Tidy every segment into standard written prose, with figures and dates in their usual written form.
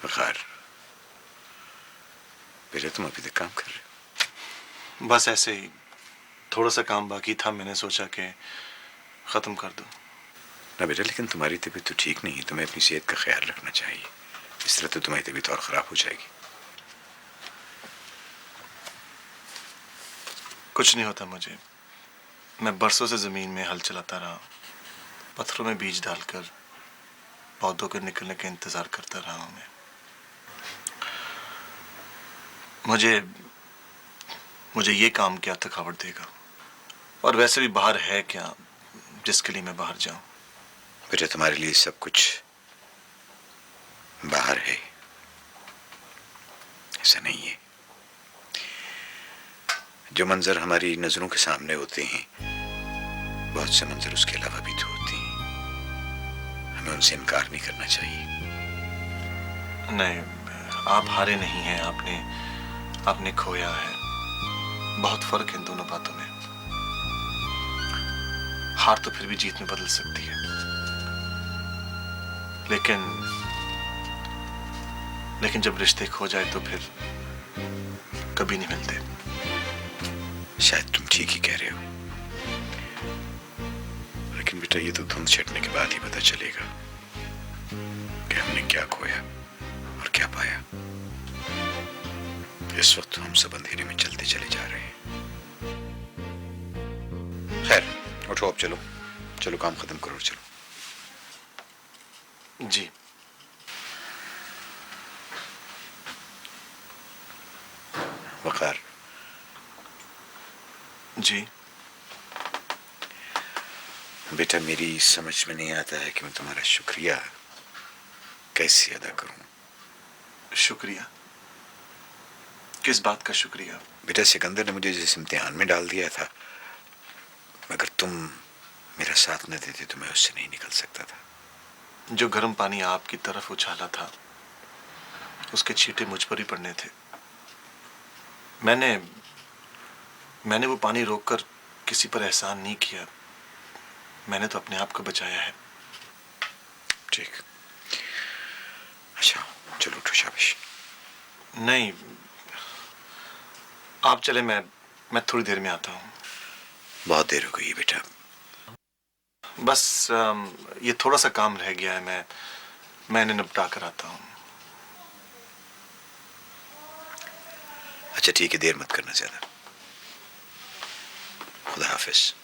वकार, बेटा तुम अभी तक काम कर रहे हो? बस ऐसे ही थोड़ा सा काम बाकी था, मैंने सोचा कि ख़त्म कर दूं। ना बेटा, लेकिन तुम्हारी तबीयत तो ठीक नहीं है, तुम्हें अपनी सेहत का ख्याल रखना चाहिए। इस तरह तो तुम्हारी तबीयत और ख़राब हो जाएगी। कुछ नहीं होता मुझे। मैं बरसों से ज़मीन में हल चलाता रहा, पत्थरों में बीज डालकर पौधों के निकलने का इंतज़ार करता रहा हूं मैं। मुझे ये काम क्या थकावट देगा, और वैसे भी बाहर है क्या जिसके लिए मैं बाहर जाऊं। बेटा तुम्हारे लिए सब कुछ बाहर है, ऐसा नहीं है। जो मंजर हमारी नजरों के सामने होते हैं, बहुत से मंजर उसके अलावा भी तो होते हैं। हमें उनसे इनकार नहीं करना चाहिए। नहीं, आप हारे नहीं हैं। आपने खोया है। बहुत फर्क है इन दोनों बातों में। हार तो फिर भी जीत में बदल सकती है, लेकिन जब रिश्ते खो जाए तो फिर कभी नहीं मिलते। शायद तुम ठीक ही कह रहे हो, लेकिन बेटा ये तो धुंध छटने के बाद ही पता चलेगा कि हमने क्या खोया और क्या पाया। इस वक्त हम सब अंधेरे में चलते चले जा रहे हैं। खैर, उठो अब, चलो चलो काम खत्म करो, चलो। जी। वकार। जी। बेटा मेरी समझ में नहीं आता है कि मैं तुम्हारा शुक्रिया कैसे अदा करूं। शुक्रिया? किस बात का शुक्रिया? बेटा सिकंदर ने मुझे जिस इम्तिहान में डाल दिया था, अगर तुम मेरा साथ न देते तो मैं उससे नहीं निकल सकता था। जो गर्म पानी आपकी तरफ उछाला था, उसके छींटे मुझ पर ही पड़ने थे। मैंने वो पानी रोककर किसी पर एहसान नहीं किया। मैंने तो अपने आप को बचाया है। ठीक, अच्छा चलो उठो, शाबाश। नहीं, आप चले, मैं थोड़ी देर में आता हूँ। बहुत देर हो गई है बेटा। बस ये थोड़ा सा काम रह गया है, मैंने निपटा कर आता हूँ। अच्छा ठीक है, देर मत करना ज्यादा। खुदा हाफिज।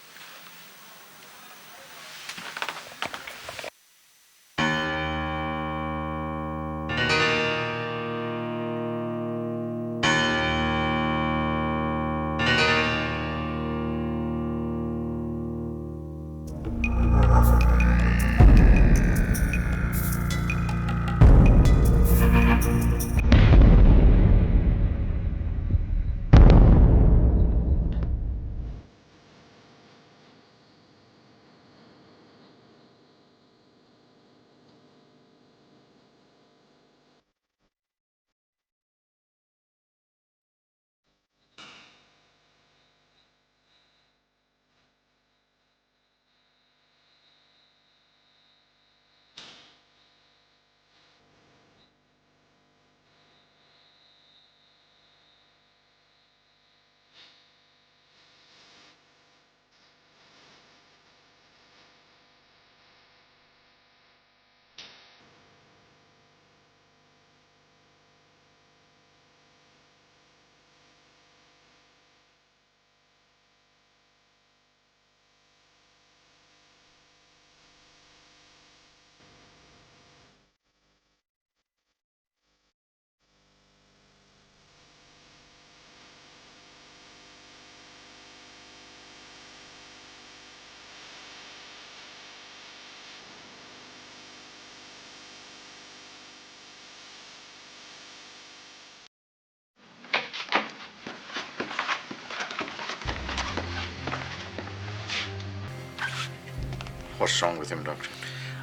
What's wrong with him, doctor?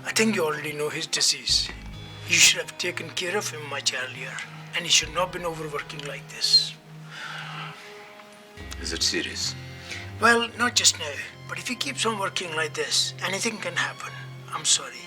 I think you already know his disease. You should have taken care of him much earlier, and he should not have been overworking like this. Is it serious? Well, not just now, but if he keeps on working like this, anything can happen. I'm sorry.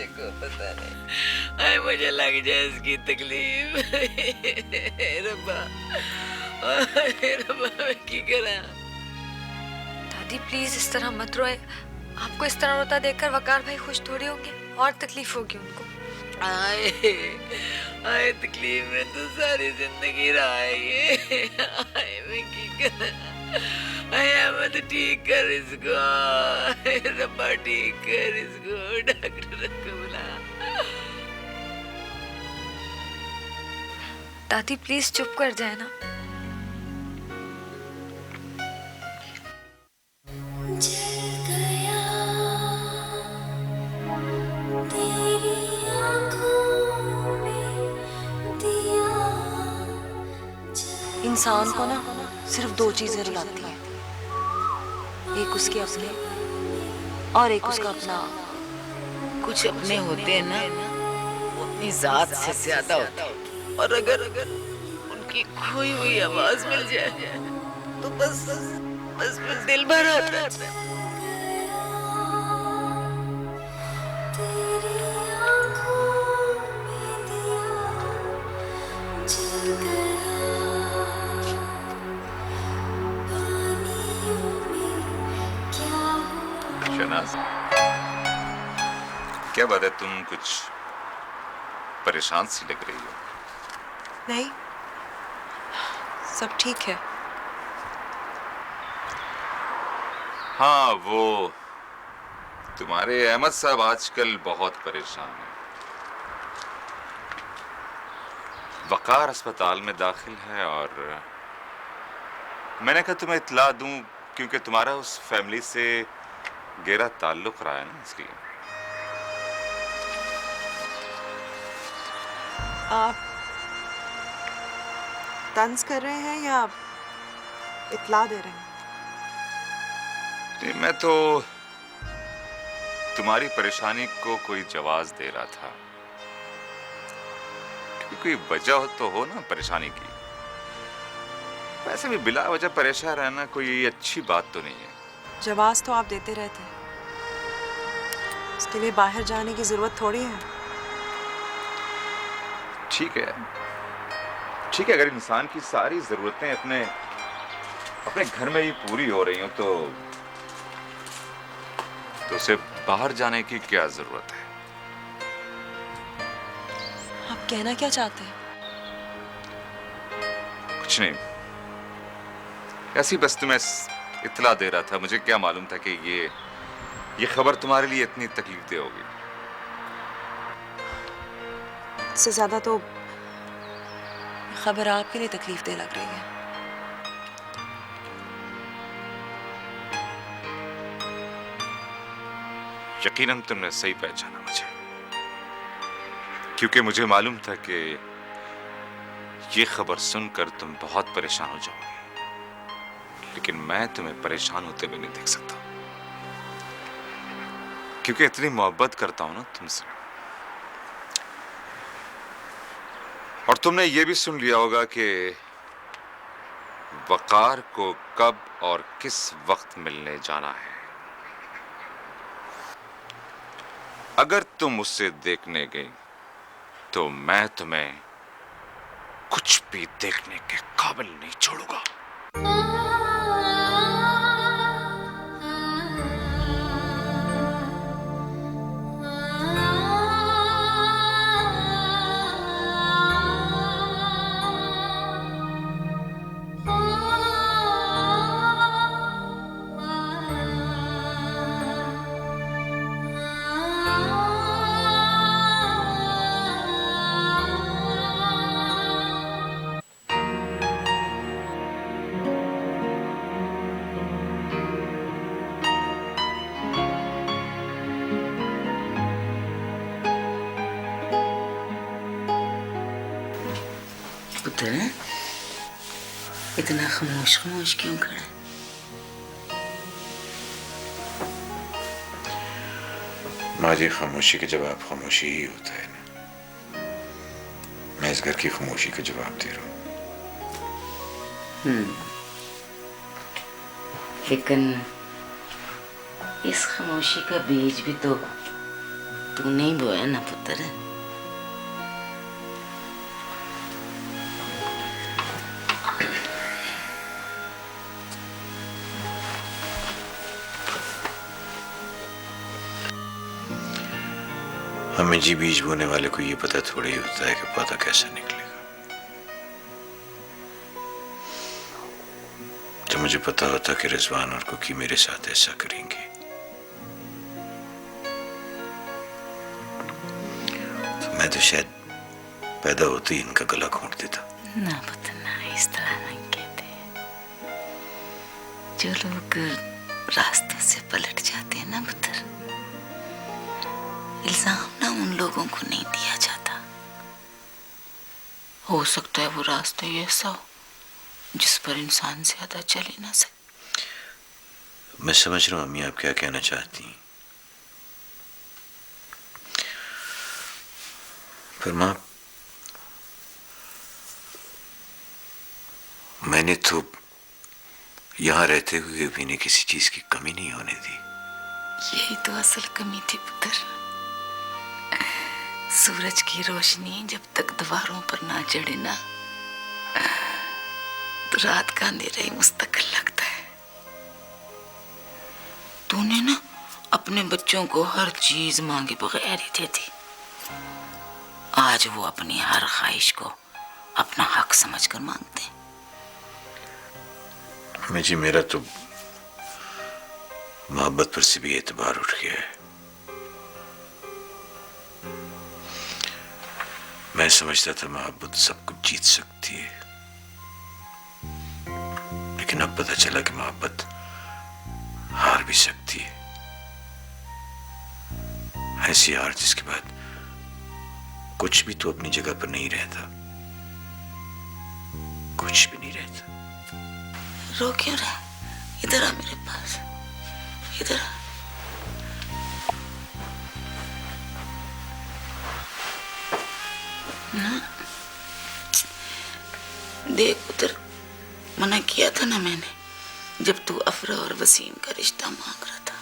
को पता नहीं। आए मुझे लग जाए इसकी तकलीफ। रब्बा रब्बा मैं की करा। दादी प्लीज इस तरह मत रोए। आपको इस तरह रोता देखकर वकार भाई खुश थोड़ी होंगे, और तकलीफ होगी उनको। आए आए तकलीफ में तो सारी जिंदगी रहा है ये। आए मैं की करा। आए अहमद ठीक कर इसको। रब्बा ठीक कर इसको। डॉक्टर को बुला। दादी प्लीज चुप कर जाए ना। इंसान को ना सिर्फ दो चीजें रुलाती हैं, एक उसके अपने और एक उसका अपना। कुछ अपने होते हैं ना, अपनी जात से ज्यादा होते हैं। और अगर उनकी खोई हुई आवाज मिल जाए तो बस फिर दिल भर आता है। शहनाज, क्या बात है, तुम कुछ परेशान सी लग रही हो। नहीं, सब ठीक है। हाँ, वो तुम्हारे अहमद साहब आजकल बहुत परेशान हैं। वकार अस्पताल में दाखिल है और मैंने कहा तुम्हें इत्ला दूं, क्योंकि तुम्हारा उस फैमिली से गहरा ताल्लुक रहा है ना, इसलिए। आप तंज कर रहे हैं या इत्ला दे रहे हैं? नहीं, मैं तो तुम्हारी परेशानी को कोई जवाब दे रहा था, क्योंकि कोई वजह तो हो ना परेशानी की। वैसे भी बिला वजह परेशान रहना कोई अच्छी बात तो नहीं है। जवाब तो आप देते रहते हैं, उसके लिए बाहर जाने की जरूरत थोड़ी है। ठीक है, ठीक है, अगर इंसान की सारी जरूरतें अपने घर में ही पूरी हो रही हो तो उसे बाहर जाने की क्या जरूरत है। आप कहना क्या चाहते हैं? कुछ नहीं, ऐसी बस तुम्हें इत्ला दे रहा था। मुझे क्या मालूम था कि ये खबर तुम्हारे लिए इतनी तकलीफ दे होगी। इससे ज्यादा तो खबर आपके लिए तकलीफ दे लग रही है। यकीनन तुमने सही पहचाना मुझे, क्योंकि मुझे मालूम था कि ये खबर सुनकर तुम बहुत परेशान हो जाओगे, लेकिन मैं तुम्हें परेशान होते हुए नहीं देख सकता, क्योंकि इतनी मोहब्बत करता हूं ना तुमसे। और तुमने ये भी सुन लिया होगा कि वकार को कब और किस वक्त मिलने जाना है। अगर तुम उससे देखने गई तो मैं तुम्हें कुछ भी देखने के काबिल नहीं छोड़ूंगा। पुत्र, इतना खामोश खामोश क्यों खड़ा है? माँ जी, खामोशी का जवाब खामोशी ही होता है ना। मैं इस घर की खामोशी का जवाब दे रहा हूँ। लेकिन इस खामोशी का बीज भी तो तू नहीं बोया ना पुत्र। हमें जी बीज बोने वाले को ये पता थोड़ा ही होता है कि पौधा कैसा निकलेगा। तो मुझे पता होता कि रिजवान और कुकी मेरे साथ ऐसा करेंगे, तो मैं तो शायद पैदा होते ही इनका गला घोंट देता। ना पुत्र ना, इस तरह नहीं कहते। जो लोग रास्तों से पलट जाते हैं ना पुत्र, इल्जाम ना उन लोगों को नहीं दिया जाता। हो सकता है वो रास्ता ही ऐसा हो जिस पर इंसान ज्यादा चल ही ना सके। मैं समझ रहा हूं अम्मी आप क्या कहना चाहती हैं, पर मां मैंने तो यहां रहते हुए भी ने किसी चीज की कमी नहीं होने दी। यही तो असल कमी थी पुत्र। सूरज की रोशनी जब तक दीवारों पर ना चढ़े ना, तो रात का अंधेरा ही मुस्तकिल लगता है। तूने ना अपने बच्चों को हर चीज मांगे बगैर ही दे दी। आज वो अपनी हर ख्वाहिश को अपना हक समझकर मांगते हैं। मैं जी मेरा तो मोहब्बत पर से भी एतबार उठ गया है। मैं समझता था मोहब्बत सब कुछ जीत सकती है, लेकिन अब पता चला कि मोहब्बत हार भी सकती है। ऐसी हार जिसके बाद कुछ भी तो अपनी जगह पर नहीं रहता, कुछ भी नहीं रहता। रो क्यों रहा? इधर आ मेरे पास, इधर आ। ना देख उधर, मना किया था ना मैंने जब तू अफरा और वसीम का रिश्ता मांग रहा था,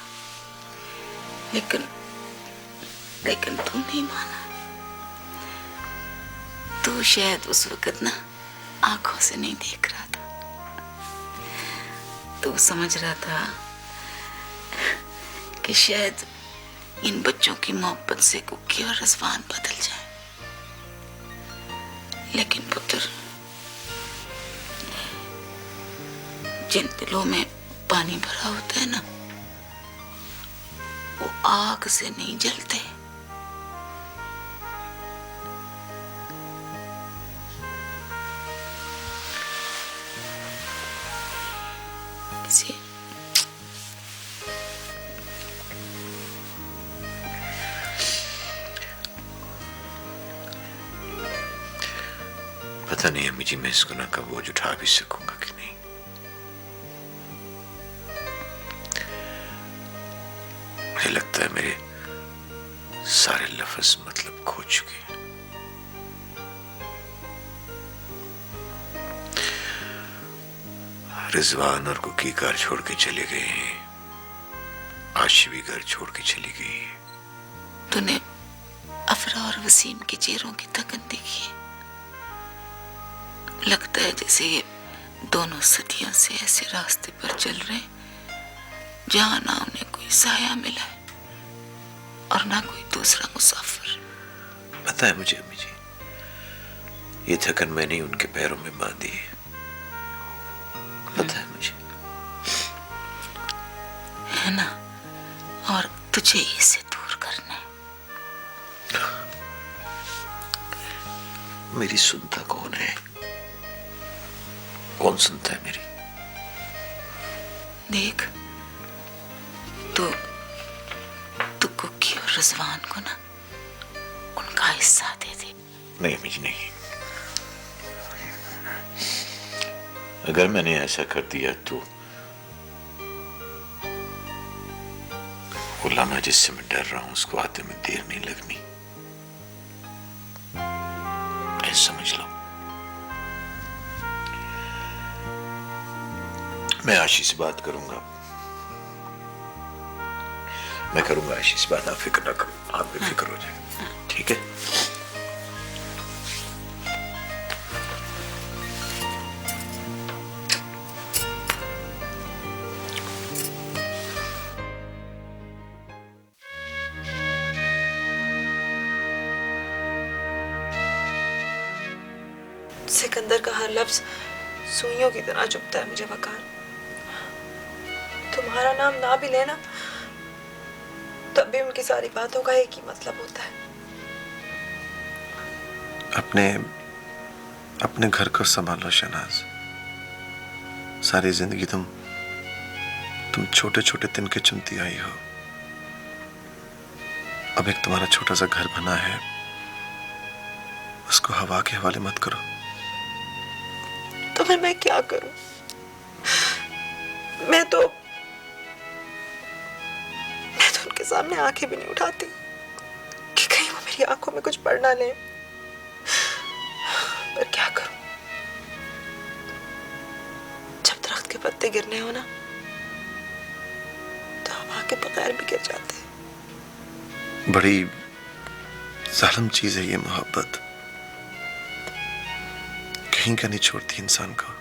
लेकिन तू नहीं माना। तू शायद उस वक्त ना आंखों से नहीं देख रहा था। तू समझ रहा था कि शायद इन बच्चों की मोहब्बत से कुकी और रिजवान बदल जाए। लेकिन पुत्र, जिन दिलों में पानी भरा होता है ना, वो आग से नहीं जलते। किसी पता नहीं अम्मी जी मैं इस गुनाह का बोझ उठा भी सकूंगा कि नहीं। मुझे लगता है मेरे सारे लफ्ज मतलब खो चुके हैं। रिजवान और कुकी घर छोड़ के चले गए हैं, आशी भी घर छोड़ के चली गई है। तूने अफरा और वसीम के चेहरों की थकन देखी है? लगता है जैसे ये दोनों सदियों से ऐसे रास्ते पर चल रहे हैं जहां ना उन्हें कोई साया मिला है और ना कोई दूसरा मुसाफिर। पता है मुझे अम्मी जी, ये थकन मैंने उनके पैरों में बांधी है। पता है मुझे, है ना? और तुझे इसे दूर करना है। मेरी सुनता कौन है? कौन सुनता है मेरी? देख, तू कुकी और रिजवान को ना उनका हिस्सा दे दे। नहीं अम्मी जी नहीं। अगर मैंने ऐसा कर दिया तो वो लम्हा जिससे मैं डर रहा हूं उसको आते में देर नहीं लगनी। ऐसा समझ लो। मैं आशी से बात करूंगा, मैं करूंगा आशीष, इस बात आप फिक्र ना करो, आप बेफिक्र हो जाए, ठीक है? सिकंदर का हर लफ्ज सुइयों की तरह चुभता है मुझे वकार। तुम्हारा नाम ना भी लेना तब भी उनकी सारी बातों का एक ही मतलब होता है। अपने घर को संभालो शहनाज। सारी जिंदगी तुम छोटे छोटे तिनके चुनती आई हो। अब एक तुम्हारा छोटा सा घर बना है, उसको हवा के हवाले मत करो। तो फिर मैं क्या करूं? मैं तो उनके सामने आंखें भी नहीं उठाती कि कहीं वो मेरी आंखों में कुछ पड़ ना ले। पर क्या करूं? जब दरख्त के पत्ते गिरने हो ना, तो हवा के बगैर भी गिर जाते हैं। बड़ी जालिम चीज है ये मोहब्बत, कहीं का नहीं छोड़ती इंसान को।